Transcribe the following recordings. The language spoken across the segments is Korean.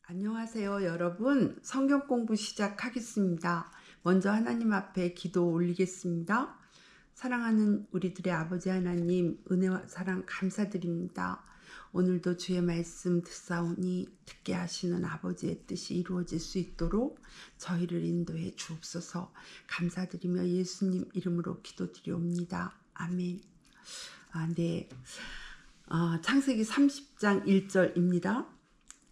안녕하세요, 여러분. 성경 공부 시작하겠습니다. 먼저 하나님 앞에 기도 올리겠습니다. 사랑하는 우리들의 아버지 하나님, 은혜와 사랑 감사드립니다. 오늘도 주의 말씀 듣사오니 듣게 하시는 아버지의 뜻이 이루어질 수 있도록 저희를 인도해 주옵소서. 감사드리며 예수님 이름으로 기도드리옵니다. 아멘. 네. 창세기 30장 1절입니다.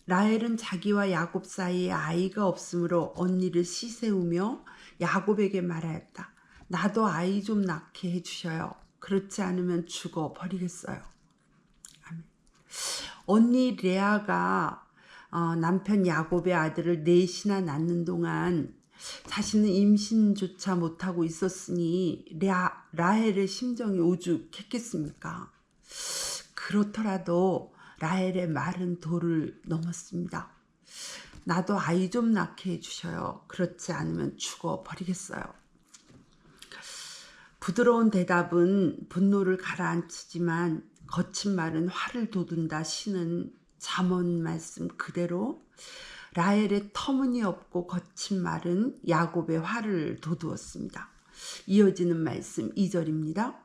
라헬은 자기와 야곱 사이에 아이가 없으므로 언니를 시세우며 야곱에게 말하였다. 나도 아이 좀 낳게 해주셔요. 그렇지 않으면 죽어 버리겠어요. 아멘. 언니 레아가 남편 야곱의 아들을 넷이나 낳는 동안 자신은 임신조차 못하고 있었으니 라헬의 심정이 오죽했겠습니까? 그렇더라도 라헬의 말은 도를 넘었습니다. 나도 아이 좀 낳게 해주셔요. 그렇지 않으면 죽어버리겠어요. 부드러운 대답은 분노를 가라앉히지만 거친 말은 화를 돋운다 시는 잠언 말씀 그대로 라헬의 터무니없고 거친 말은 야곱의 화를 돋우었습니다. 이어지는 말씀 2절입니다.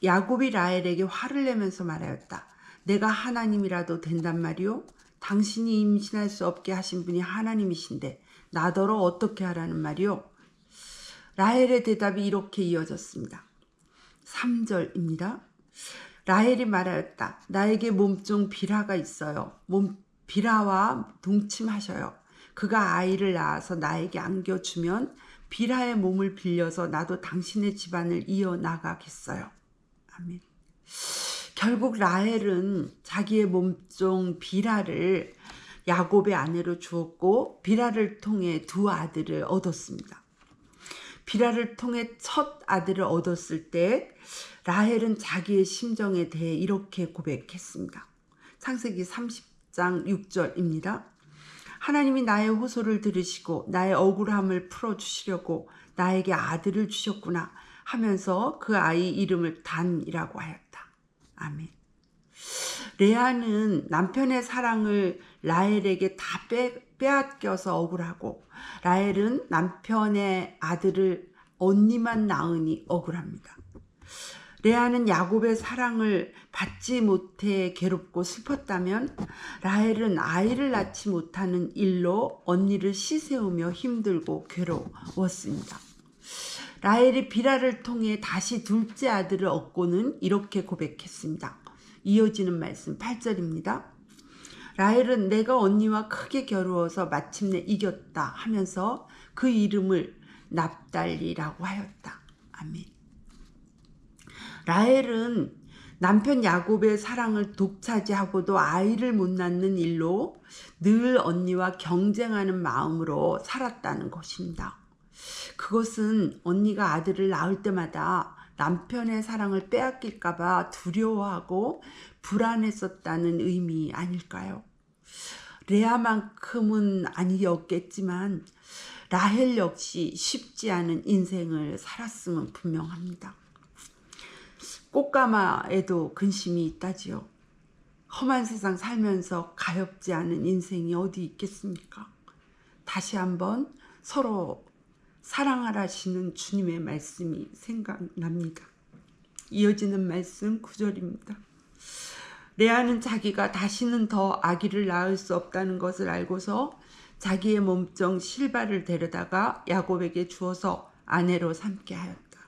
야곱이 라헬에게 화를 내면서 말하였다. 내가 하나님이라도 된단 말이오? 당신이 임신할 수 없게 하신 분이 하나님이신데 나더러 어떻게 하라는 말이오? 라헬의 대답이 이렇게 이어졌습니다. 3절입니다. 라헬이 말하였다. 나에게 몸종 비라가 있어요. 비라와 동침하셔요. 그가 아이를 낳아서 나에게 안겨주면 비라의 몸을 빌려서 나도 당신의 집안을 이어나가겠어요. 아멘. 결국 라헬은 자기의 몸종 비라를 야곱의 아내로 주었고 비라를 통해 두 아들을 얻었습니다. 비라를 통해 첫 아들을 얻었을 때 라헬은 자기의 심정에 대해 이렇게 고백했습니다. 창세기 30장 6절입니다. 하나님이 나의 호소를 들으시고 나의 억울함을 풀어주시려고 나에게 아들을 주셨구나 하면서 그 아이 이름을 단이라고 하였다. 아멘. 레아는 남편의 사랑을 라헬에게 다 빼앗겨서 억울하고 라헬은 남편의 아들을 언니만 낳으니 억울합니다. 레아는 야곱의 사랑을 받지 못해 괴롭고 슬펐다면 라헬은 아이를 낳지 못하는 일로 언니를 시세우며 힘들고 괴로웠습니다. 라헬이 비라를 통해 다시 둘째 아들을 얻고는 이렇게 고백했습니다. 이어지는 말씀 8절입니다. 라헬은 내가 언니와 크게 겨루어서 마침내 이겼다 하면서 그 이름을 납달리라고 하였다. 아멘. 라헬은 남편 야곱의 사랑을 독차지하고도 아이를 못 낳는 일로 늘 언니와 경쟁하는 마음으로 살았다는 것입니다. 그것은 언니가 아들을 낳을 때마다 남편의 사랑을 빼앗길까봐 두려워하고 불안했었다는 의미 아닐까요? 레아만큼은 아니었겠지만 라헬 역시 쉽지 않은 인생을 살았음은 분명합니다. 꽃가마에도 근심이 있다지요. 험한 세상 살면서 가엾지 않은 인생이 어디 있겠습니까? 다시 한번 서로 사랑하라시는 주님의 말씀이 생각납니다. 이어지는 말씀 9절입니다. 레아는 자기가 다시는 더 아기를 낳을 수 없다는 것을 알고서 자기의 몸종 실바를 데려다가 야곱에게 주어서 아내로 삼게 하였다.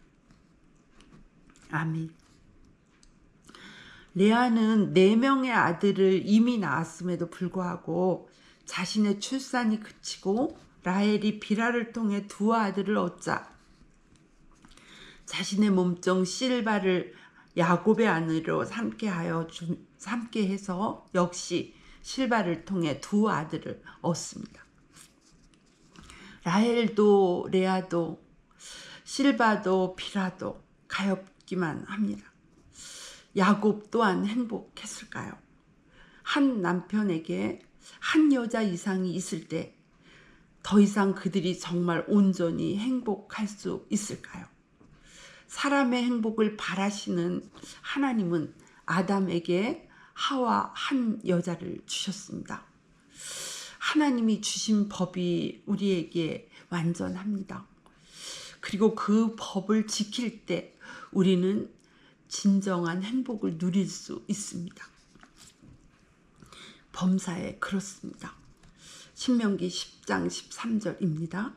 아멘. 레아는 4명의 아들을 이미 낳았음에도 불구하고 자신의 출산이 그치고 라헬이 비라를 통해 두 아들을 얻자 자신의 몸종 실바를 야곱의 아내로 삼게 해서 역시 실바를 통해 두 아들을 얻습니다. 라헬도 레아도 실바도 비라도 가엾기만 합니다. 야곱 또한 행복했을까요? 한 남편에게 한 여자 이상이 있을 때 더 이상 그들이 정말 온전히 행복할 수 있을까요? 사람의 행복을 바라시는 하나님은 아담에게 하와 한 여자를 주셨습니다. 하나님이 주신 법이 우리에게 완전합니다. 그리고 그 법을 지킬 때 우리는 진정한 행복을 누릴 수 있습니다. 범사에 그렇습니다. 신명기 10장 13절입니다.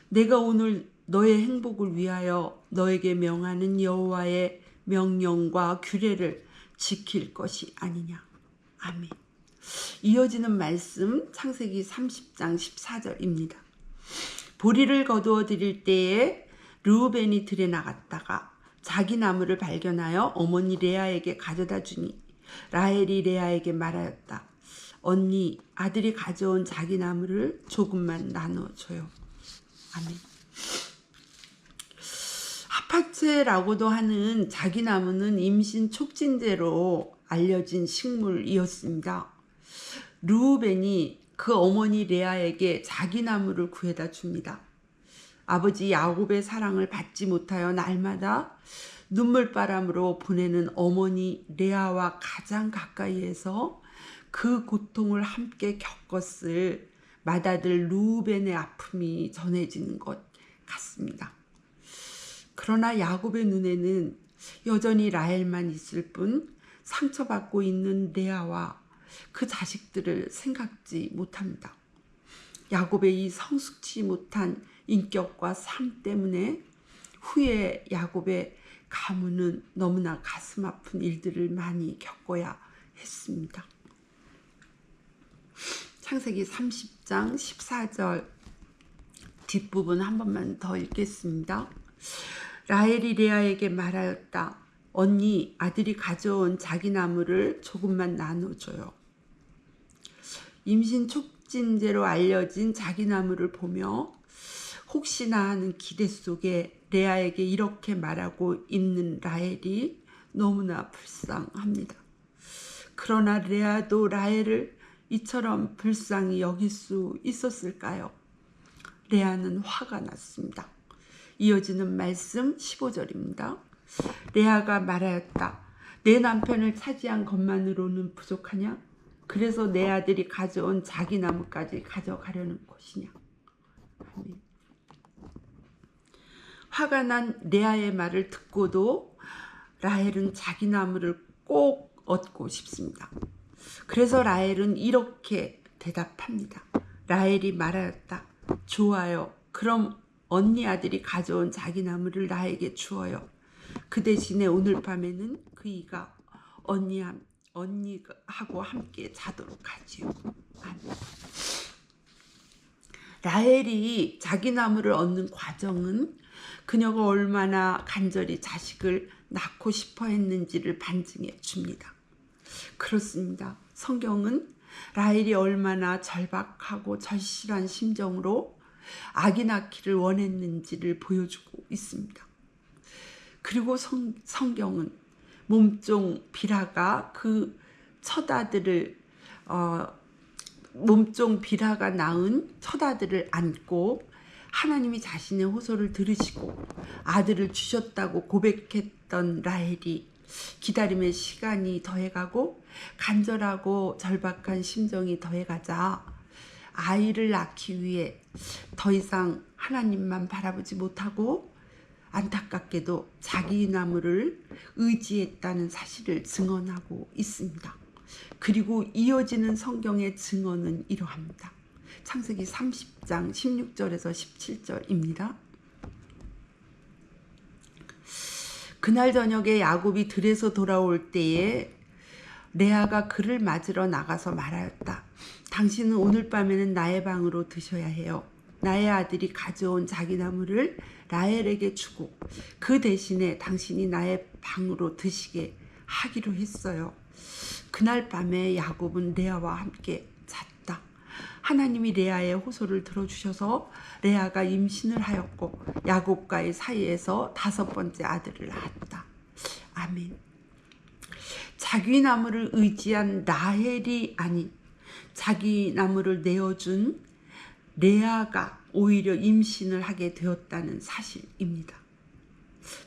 내가 오늘 너의 행복을 위하여 너에게 명하는 여호와의 명령과 규례를 지킬 것이 아니냐. 아멘. 이어지는 말씀 창세기 30장 14절입니다. 보리를 거두어 드릴 때에 르우벤이 들에 나갔다가 자기 나무를 발견하여 어머니 레아에게 가져다 주니 라헬이 레아에게 말하였다. 언니, 아들이 가져온 자기 나무를 조금만 나눠줘요. 아멘. 하파체라고도 하는 자기 나무는 임신 촉진제로 알려진 식물이었습니다. 르우벤이 그 어머니 레아에게 자기 나무를 구해다 줍니다. 아버지 야곱의 사랑을 받지 못하여 날마다 눈물바람으로 보내는 어머니 레아와 가장 가까이에서 그 고통을 함께 겪었을 맏아들 르우벤의 아픔이 전해지는 것 같습니다. 그러나 야곱의 눈에는 여전히 라헬만 있을 뿐 상처받고 있는 레아와 그 자식들을 생각지 못합니다. 야곱의 이 성숙치 못한 인격과 삶 때문에 후에 야곱의 가문은 너무나 가슴 아픈 일들을 많이 겪어야 했습니다. 창세기 30장 14절 뒷부분 한 번만 더 읽겠습니다. 라헬이 레아에게 말하였다. 언니, 아들이 가져온 자기 나무를 조금만 나눠줘요. 임신 촉진제로 알려진 자기 나무를 보며 혹시나 하는 기대 속에 레아에게 이렇게 말하고 있는 라헬이 너무나 불쌍합니다. 그러나 레아도 라헬을 이처럼 불쌍히 여길 수 있었을까요? 레아는 화가 났습니다. 이어지는 말씀 15절입니다. 레아가 말하였다. 내 남편을 차지한 것만으로는 부족하냐? 그래서 내 아들이 가져온 자기 나무까지 가져가려는 것이냐? 아멘. 화가 난 레아의 말을 듣고도 라헬은 자기 나무를 꼭 얻고 싶습니다. 그래서 라헬은 이렇게 대답합니다. 라헬이 말하였다. 좋아요. 그럼 언니 아들이 가져온 자기 나무를 나에게 주어요. 그 대신에 오늘 밤에는 그이가 언니하고 함께 자도록 하지요. 아멘. 라헬이 자기 나무를 얻는 과정은 그녀가 얼마나 간절히 자식을 낳고 싶어 했는지를 반증해 줍니다. 그렇습니다. 성경은 라헬이 얼마나 절박하고 절실한 심정으로 아기 낳기를 원했는지를 보여주고 있습니다. 그리고 성경은 몸종 비라가 그 첫아들을 몸종 비라가 낳은 첫아들을 안고 하나님이 자신의 호소를 들으시고 아들을 주셨다고 고백했던 라헬이 기다림의 시간이 더해가고 간절하고 절박한 심정이 더해가자 아이를 낳기 위해 더 이상 하나님만 바라보지 못하고 안타깝게도 자기 나무를 의지했다는 사실을 증언하고 있습니다. 그리고 이어지는 성경의 증언은 이러합니다. 창세기 30장 16절에서 17절입니다. 그날 저녁에 야곱이 들에서 돌아올 때에 레아가 그를 맞으러 나가서 말하였다. 당신은 오늘 밤에는 나의 방으로 드셔야 해요. 나의 아들이 가져온 자기 나무를 라헬에게 주고 그 대신에 당신이 나의 방으로 드시게 하기로 했어요. 그날 밤에 야곱은 레아와 함께 잤다. 하나님이 레아의 호소를 들어주셔서 레아가 임신을 하였고 야곱과의 사이에서 5번째 아들을 낳았다. 아멘. 자기 나무를 의지한 라헬이 아닌 자기 나무를 내어준 레아가 오히려 임신을 하게 되었다는 사실입니다.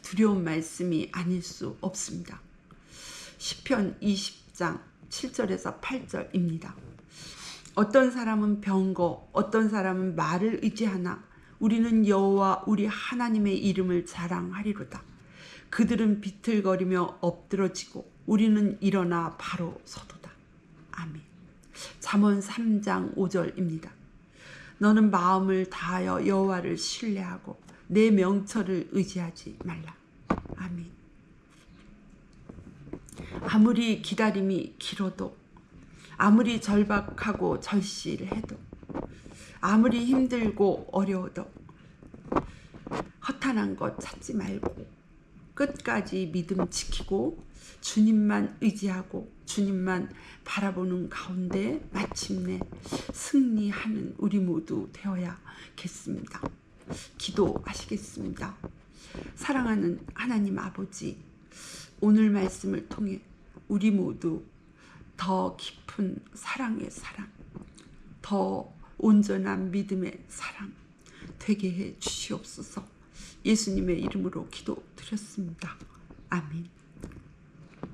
두려운 말씀이 아닐 수 없습니다. 시편 20장 7절에서 8절입니다. 어떤 사람은 병거, 어떤 사람은 말을 의지하나 우리는 여호와 우리 하나님의 이름을 자랑하리로다. 그들은 비틀거리며 엎드러지고 우리는 일어나 바로 서도다. 아멘. 잠언 3장 5절입니다. 너는 마음을 다하여 여호와를 신뢰하고 내 명철을 의지하지 말라. 아멘. 아무리 기다림이 길어도, 아무리 절박하고 절실해도, 아무리 힘들고 어려워도 허탄한 것 찾지 말고 끝까지 믿음 지키고 주님만 의지하고 주님만 바라보는 가운데 마침내 승리하는 우리 모두 되어야겠습니다. 기도하시겠습니다. 사랑하는 하나님 아버지, 오늘 말씀을 통해 우리 모두 더 깊은 사랑의 사람, 더 온전한 믿음의 사람 되게 해 주시옵소서. 예수님의 이름으로 기도드렸습니다. 아멘.